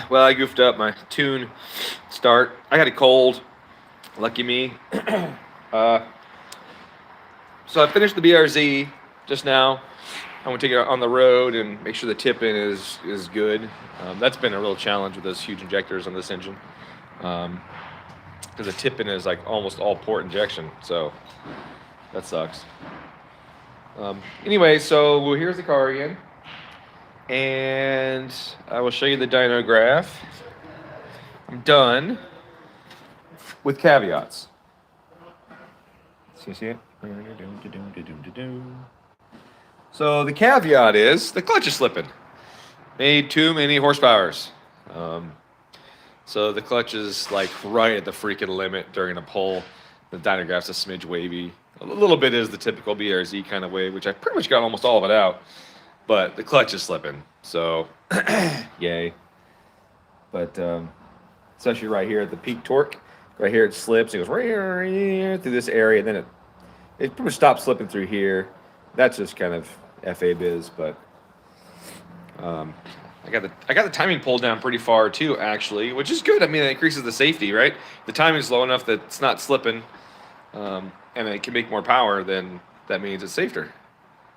Well, I goofed up my tune start. I had a cold. Lucky me. uh, so I finished the BRZ just now. I'm gonna take it on the road and make sure the tip-in is good. That's been a real challenge with those huge injectors on this engine, because the tip-in is like almost all port injection, so that sucks. Anyway, so here's the car again, and I will show you the dyno graph. I'm done with caveats. See it? So the caveat is the clutch is slipping. Made too many horsepowers. So the clutch is like right at the freaking limit during a pull. The dyno graph's a smidge wavy. A little bit is the typical BRZ kind of wave, which I pretty much got almost all of it out. But the clutch is slipping. So, yay. But especially right here at the peak torque, right here it slips. It goes right through this area, and then it pretty much stops slipping through here. That's just kind of FA biz, but I got the timing pulled down pretty far too, actually, which is good. I mean, it increases the safety, right? The timing's low enough that it's not slipping, and it can make more power. Then that means it's safer.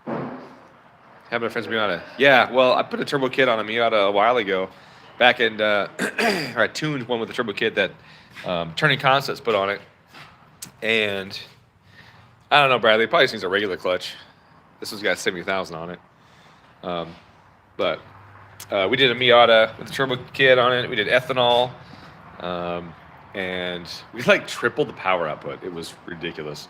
Having a friend's Miata. Yeah, well, I put a turbo kit on a Miata a while ago, back in or I tuned one with a turbo kit that Turning Concepts put on it, and I don't know, Bradley. It probably just needs a regular clutch. This one's got 70,000 on it. But we did a Miata with a turbo kit on it. We did ethanol. And we like tripled the power output. It was ridiculous.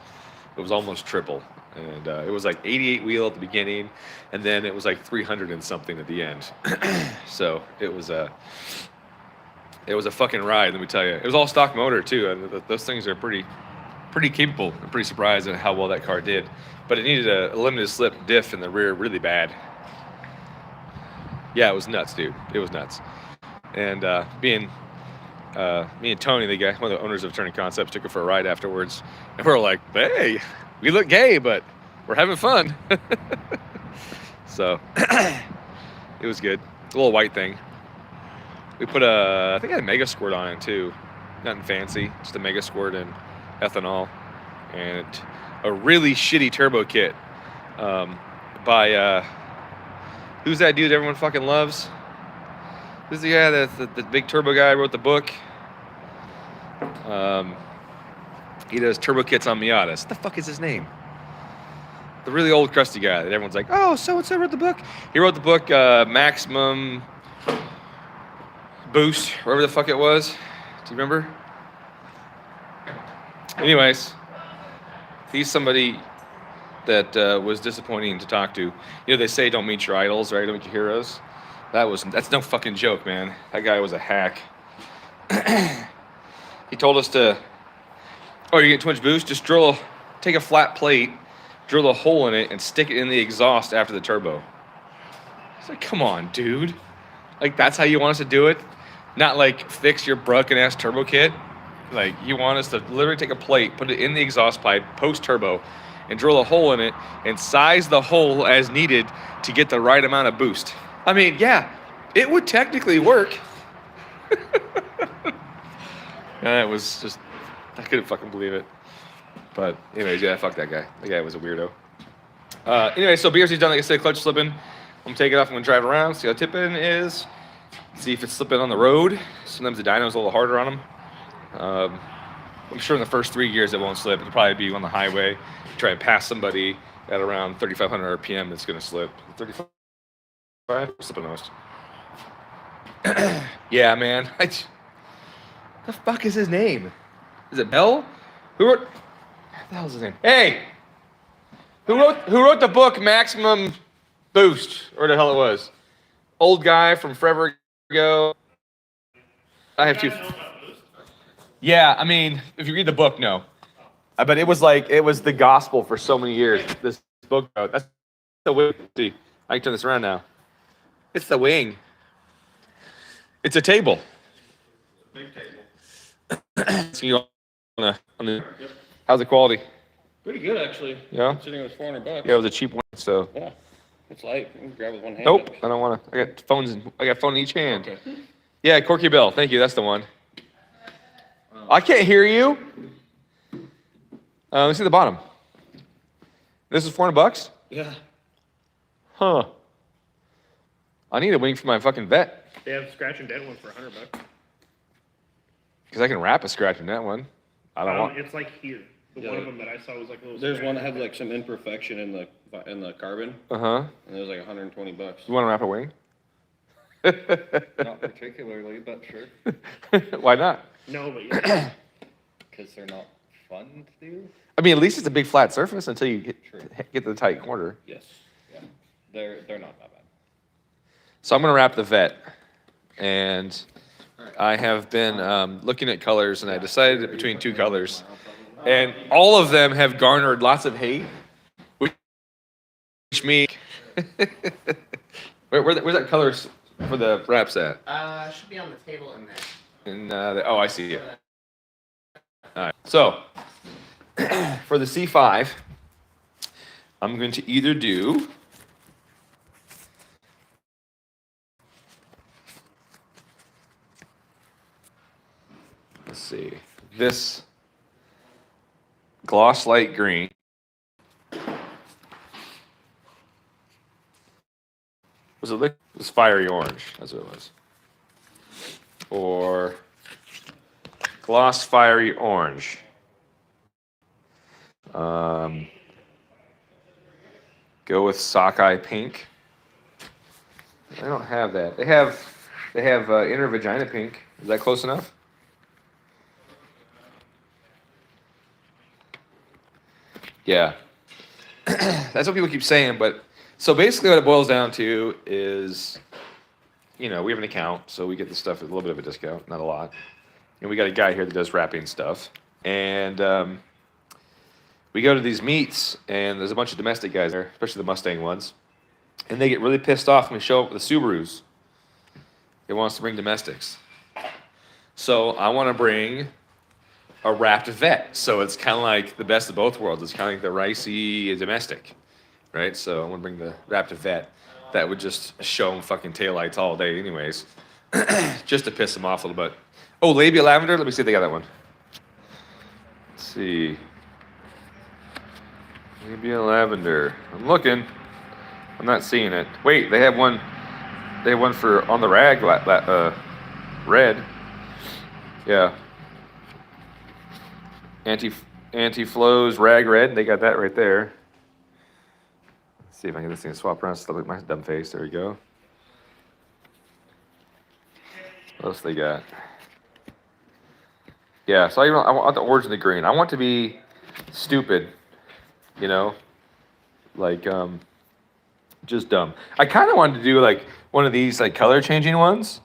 It was almost triple. And it was like 88 wheel at the beginning. And then it was like 300 and something at the end. So it was a fucking ride, let me tell you. It was all stock motor too. And those things are pretty capable. I'm pretty surprised at how well that car did. But it needed a limited slip diff in the rear really bad. Yeah, it was nuts, dude. It was nuts. And me and Tony, the guy, one of the owners of Turning Concepts, took it for a ride afterwards. And we were like, hey, we look gay, but we're having fun. So it was good. It's a little white thing. We put I think I had a Mega Squirt on it too. Nothing fancy, just a Mega Squirt and ethanol. And a really shitty turbo kit by who's that dude everyone fucking loves? Who's the guy the big turbo guy wrote the book? He does turbo kits on Miatas. What the fuck is his name? The really old crusty guy that everyone's like, oh, so-and-so wrote the book. He wrote the book Maximum Boost, whatever the fuck it was. Do you remember? Anyways, he's somebody that was disappointing to talk to. You know, they say don't meet your idols, right? Don't meet your heroes. That's no fucking joke, man. That guy was a hack. He told us to, oh, you get too much boost? Just take a flat plate, drill a hole in it, and stick it in the exhaust after the turbo. It's like, come on, dude. Like, that's how you want us to do it? Not like fix your broken-ass turbo kit? Like, you want us to literally take a plate, put it in the exhaust pipe, post-turbo, and drill a hole in it, and size the hole as needed to get the right amount of boost. I mean, yeah, it would technically work. And it was just, I couldn't fucking believe it. But anyways, yeah, fuck that guy. That guy was a weirdo. Anyway, so BRZ's done, like I said, clutch slipping. I'm gonna take it off, I'm gonna drive it around, see how tip-in is, see if it's slipping on the road. Sometimes the dyno's a little harder on them. I'm sure in the first 3 gears it won't slip. It'll probably be on the highway. Try and pass somebody at around 3,500 RPM, it's gonna slip. 35? Slipping the most. Yeah, man. The fuck is his name? Is it Bell? What the hell's his name? Hey! Who wrote the book Maximum Boost? Or the hell it was? Old guy from forever ago. I have two. Yeah, I mean, if you read the book, no. But it was the gospel for so many years. This book, that's the wing. See, I can turn this around now. It's the wing. It's a table. Big table. So you on the, how's the quality? Pretty good, actually. Yeah. Considering it was $400. Yeah, it was a cheap one, so. Yeah, it's light. You can grab it with one hand. Nope, I don't want to. I got phone in each hand. Okay. Yeah, Corky Bell. Thank you. That's the one. I can't hear you. Let's see the bottom. This is $400? Yeah. Huh. I need a wing for my fucking vet. They have scratch and dent one for $100. Because I can wrap a scratch in that one. I don't want. It's like here. The one of them that I saw was like a little. There's one that had like some imperfection in the carbon, Uh-huh. and it was like $120. You want to wrap a wing? Not particularly, but sure. Why not? No, but yeah. Because they're not fun to do. I mean, at least it's a big flat surface until you True. get to the tight corner. Yes. Yeah, they're not that bad. So I'm going to wrap the vet. And I have been looking at colors, and I decided between two colors. And all of them have garnered lots of hate, which means... where's that color for the wraps at? Should be on the table in there. And oh, I see it. All right. So for the C5, I'm going to either do let's see, this gloss light green. Was it it was fiery orange? That's what it was. Or gloss fiery orange. Go with sockeye pink. I don't have that. They have inner vagina pink. Is that close enough? Yeah. That's what people keep saying, but so basically what it boils down to is, we have an account, so we get the stuff at a little bit of a discount, not a lot. And we got a guy here that does wrapping stuff. And we go to these meets, and there's a bunch of domestic guys there, especially the Mustang ones. And they get really pissed off when we show up with the Subarus. They want us to bring domestics. So I want to bring a wrapped vet. So it's kind of like the best of both worlds. It's kind of like the ricey domestic, right? So I want to bring the wrapped vet that would just show them fucking taillights all day anyways, just to piss them off a little bit. Oh, labia lavender. Let me see if they got that one. Let's see. Labia lavender. I'm looking. I'm not seeing it. Wait, they have one. They have one for on the rag, red. Yeah. Anti-flows rag red. They got that right there. Let's see if I can get this thing to swap around. So look at my dumb face. There we go. What else they got? Yeah. So I want the orange and the green. I want to be stupid. Like just dumb. I kind of wanted to do like one of these like color changing ones,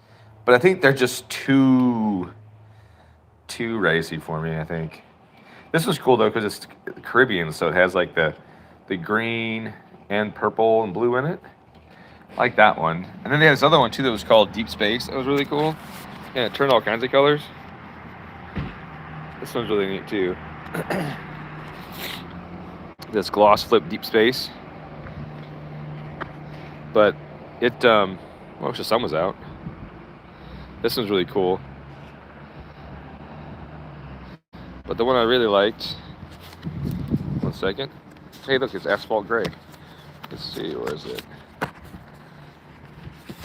but I think they're just too racy for me. I think this was cool though because it's Caribbean, so it has like the green and purple and blue in it. I like that one. And then they had this other one too that was called Deep Space. That was really cool. Yeah, it turned all kinds of colors. This one's really neat too. This gloss flip Deep Space. But it, well, the sun was out. This one's really cool. But the one I really liked, 1 second. Hey, look, it's asphalt gray. Let's see, where is it?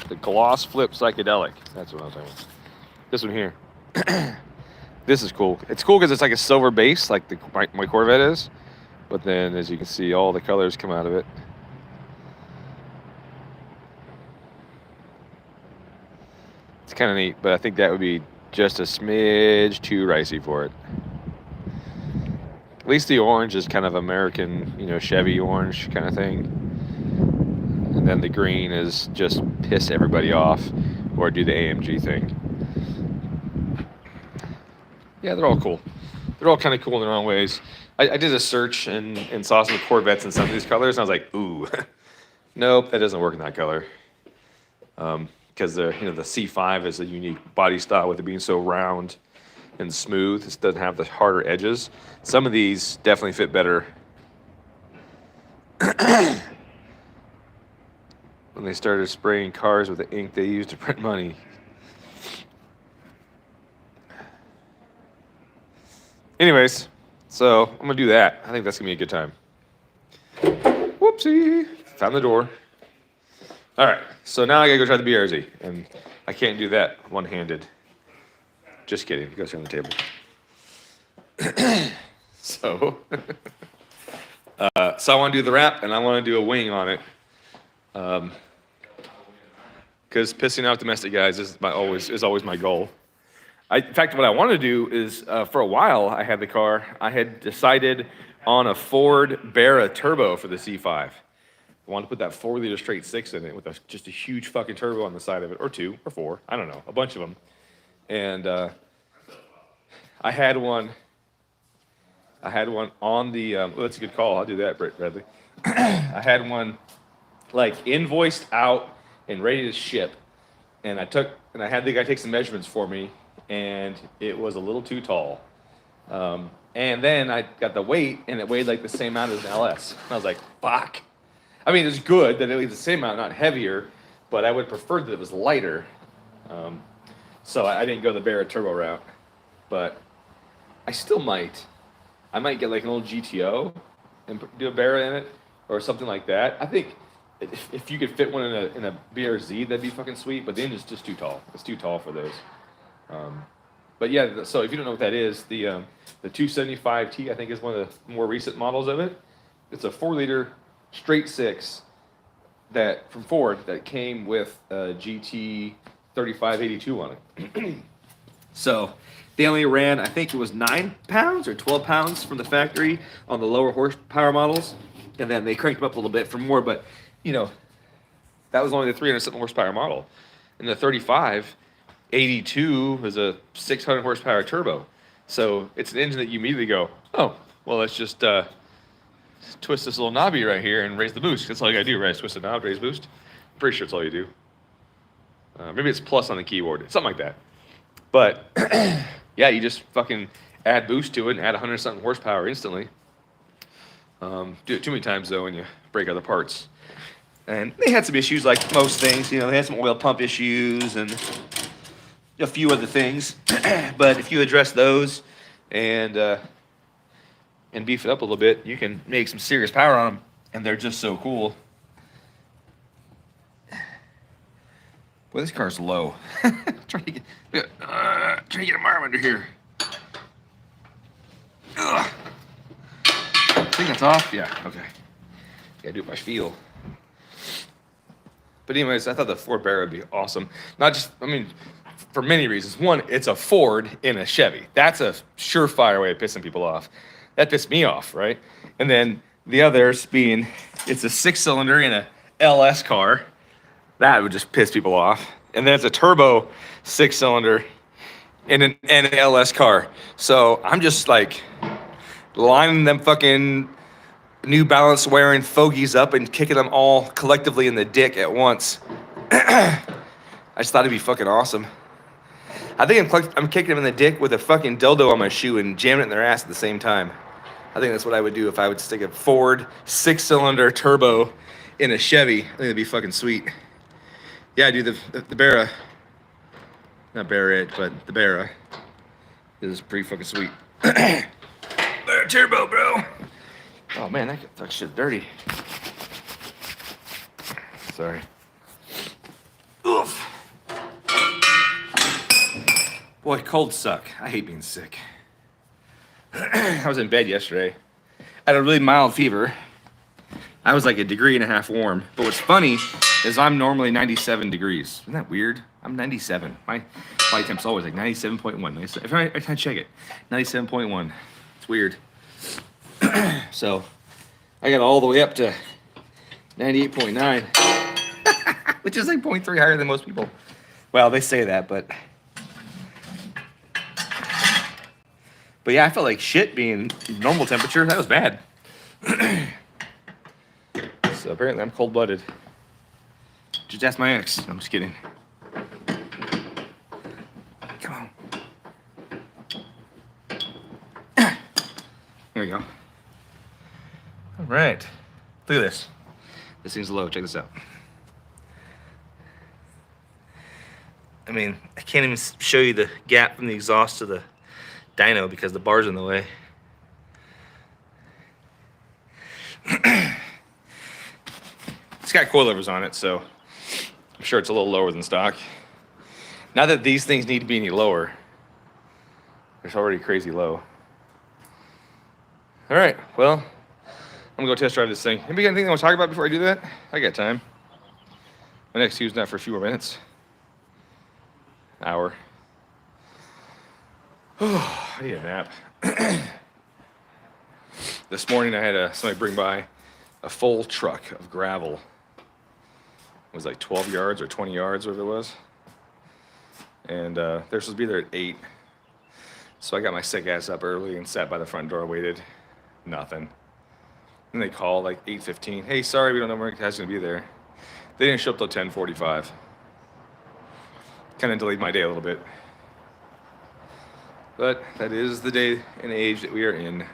The gloss flip psychedelic. That's what I was talking about. This one here. This is cool. It's cool because it's like a silver base, like my Corvette is. But then, as you can see, all the colors come out of it. It's kind of neat, but I think that would be just a smidge too ricey for it. At least the orange is kind of American, Chevy orange kind of thing. And then the green is just piss everybody off or do the AMG thing. Yeah, they're all cool. They're all kind of cool in their own ways. I did a search and saw some Corvettes in some of these colors, and I was like, ooh, nope, that doesn't work in that color. Because the C5 is a unique body style with it being so round and smooth. It doesn't have the harder edges. Some of these definitely fit better when they started spraying cars with the ink they used to print money. anyways, so I'm gonna do that. I think that's gonna be a good time. Whoopsie, found the door. All right, so now I gotta go try the BRZ, and I can't do that one-handed. Just kidding, it goes on the table. So, so I want to do the wrap, and I want to do a wing on it. Because pissing off domestic guys is always my goal. In fact, what I want to do is, for a while, I had the car. I had decided on a Ford Barra turbo for the C5. I wanted to put that 4-liter straight six in it with just a huge fucking turbo on the side of it, or 2 or 4, I don't know, a bunch of them. And I had one on the. Well, that's a good call. I'll do that, Bradley. I had one like invoiced out and ready to ship, and I had the guy take some measurements for me, and it was a little too tall. And then I got the weight, and it weighed like the same amount as an LS. And I was like, fuck. I mean, it's good that it weighed the same amount, not heavier, but I would prefer that it was lighter. So I didn't go the Barra turbo route, but I still might. I might get like an old GTO and do a Barra in it or something like that. I think if you could fit one in a BRZ, that'd be fucking sweet. But the engine's just too tall. It's too tall for those. But yeah, so if you don't know what that is, the 275T I think is one of the more recent models of it. It's a 4-liter straight six that from Ford that came with a GT 3582 on it. So they only ran, I think it was 9 pounds or 12 pounds from the factory on the lower horsepower models. And then they cranked them up a little bit for more, but you know, that was only the 300-something horsepower model. And the 3582 was a 600 horsepower turbo. So it's an engine that you immediately go, oh, well, let's just twist this little knobby right here and raise the boost. That's all you gotta do, right? Twist the knob, raise boost. I'm pretty sure that's all you do. Maybe it's plus on the keyboard, something like that. But yeah, you just fucking add boost to it and add 100-something horsepower instantly. Do it too many times though, and you break other parts. And they had some issues like most things. You know, they had some oil pump issues and a few other things. But if you address those and beef it up a little bit, you can make some serious power on them, and they're just so cool. Boy, this car's low. Trying to get a arm under here. Ugh. I think that's off. Yeah. Okay. Gotta do it by feel. But anyways, I thought the Ford Barra would be awesome. Not just, I mean, for many reasons. One, it's a Ford in a Chevy. That's a surefire way of pissing people off. That pissed me off, right? And then the others being, it's a 6-cylinder in a LS car. That would just piss people off. And then it's a turbo 6-cylinder in an LS car. So I'm just like lining them fucking New Balance wearing fogies up and kicking them all collectively in the dick at once. I just thought it'd be fucking awesome. I think I'm kicking them in the dick with a fucking dildo on my shoe and jamming it in their ass at the same time. I think that's what I would do if I would stick a Ford 6-cylinder turbo in a Chevy. I think it'd be fucking sweet. Yeah, dude, the Barra, not Barra, but the Barra is pretty fucking sweet. Barra turbo, bro. Oh man, that shit's dirty. Sorry. Oof. Boy, colds suck. I hate being sick. I was in bed yesterday. I had a really mild fever. I was like 1.5 degrees warm. But what's funny is I'm normally 97 degrees. Isn't that weird? I'm 97. My body temp's always like 97.1. If I check it, 97.1. It's weird. So I got all the way up to 98.9, which is like 0.3 higher than most people. Well, they say that, but yeah, I felt like shit being normal temperature. That was bad. So apparently I'm cold-blooded. Just ask my ex. I'm just kidding. Come on. There we go. All right. Look at this. This thing's low. Check this out. I mean, I can't even show you the gap from the exhaust to dyno because the bar's in the way. It's got coilovers on it, so I'm sure it's a little lower than stock. Not that these things need to be any lower. It's already crazy low. All right, well, I'm gonna go test drive this thing. Anybody got anything they want to talk about before I do that? I got time. My next queue's not for a few more minutes. Hour. Oh, I need a nap. This morning I had somebody bring by a full truck of gravel. It was like 12 yards or 20 yards, whatever it was. And they're supposed to be there at 8. So I got my sick ass up early and sat by the front door, waited. Nothing. And they called like 8:15. Hey, sorry, we don't know when the guy's gonna be there. They didn't show up till 10:45. Kind of delayed my day a little bit. But that is the day and age that we are in.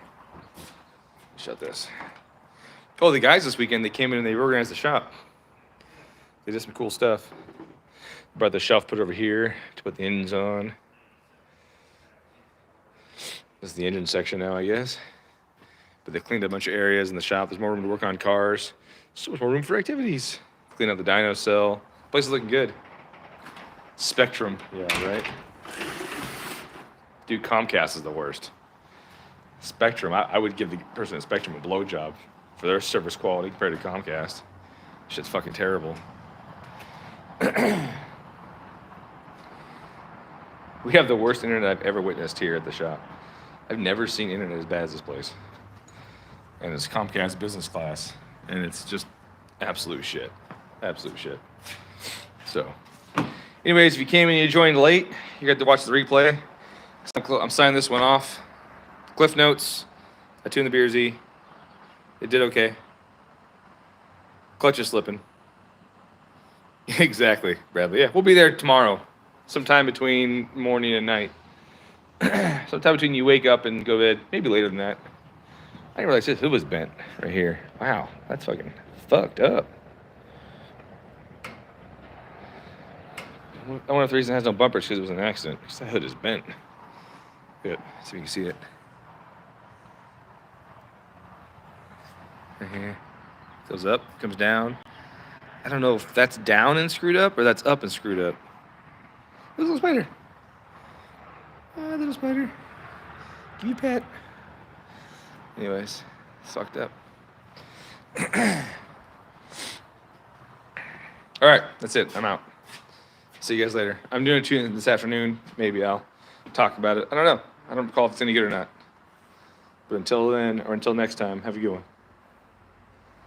Shut this. Oh, the guys this weekend, they came in and they reorganized the shop. They did some cool stuff. Brought the shelf put over here to put the engines on. This is the engine section now, I guess. But they cleaned up a bunch of areas in the shop. There's more room to work on cars. So much more room for activities. Clean up the dyno cell. Place is looking good. Spectrum, yeah, right? Dude, Comcast is the worst. Spectrum, I would give the person at Spectrum a blowjob for their service quality compared to Comcast. Shit's fucking terrible. We have the worst internet I've ever witnessed here at the shop. I've never seen internet as bad as this place. And it's Comcast business class. And it's just absolute shit. Absolute shit. So, anyways, if you came in and you joined late, you got to watch the replay. I'm signing this one off. Cliff notes. I tuned the BRZ. It did okay. Clutch is slipping. Exactly, Bradley. Yeah, we'll be there tomorrow. Sometime between morning and night. Sometime between you wake up and go to bed. Maybe later than that. I didn't realize this hood was bent right here. Wow, that's fucking fucked up. I wonder if the reason it has no bumpers because it was an accident. Because that hood is bent. Good. See if you can see it. Right here. Goes up, comes down. I don't know if that's down and screwed up or that's up and screwed up. Little spider. Ah, little spider. Give me a pet. Anyways, it's fucked up. All right, that's it. I'm out. See you guys later. I'm doing a tune this afternoon. Maybe I'll talk about it. I don't know. I don't recall if it's any good or not. But until then, or until next time, have a good one.